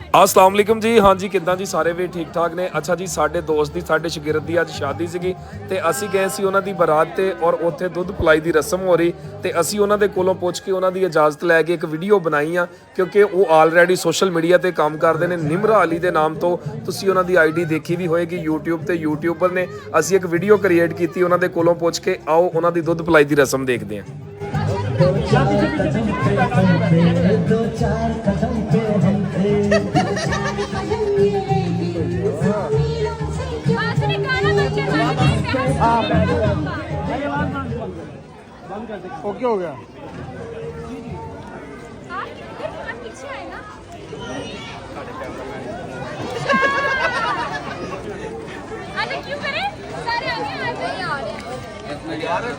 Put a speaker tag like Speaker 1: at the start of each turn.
Speaker 1: अस्सलाम वालेकुम जी। हाँ जी, किद्दां जी सारे भी ठीक ठाक ने। अच्छा जी, साडे दोस्त दी साडे शागिर्द दी अज शादी सीगी ते असी गए सी उन्हां दी बारात ते और उत्थे दुੱਧ पलाई दी रस्म हो रही ते असी उन्हां दे कोलों पुੱਛ के उन्हां दी इजाजत लैके एक वीडियो बनाई आ क्योंकि वो ऑलरेडी सोशल मीडिया ते काम करते हैं। निमरा अली दे नाम तो तुसी उन्हां दी आईडी देखी भी होएगी यूट्यूब ते यूट्यूबर ने। असी एक वीडियो क्रिएट की उन्हां दे कोलों पुੱਛ के आओ उन्हां दी दुੱਧ पलाई दी रस्म देखते हैं।
Speaker 2: ओके हो गया।
Speaker 3: क्यों करें? सारे आगे आ रहे हैं।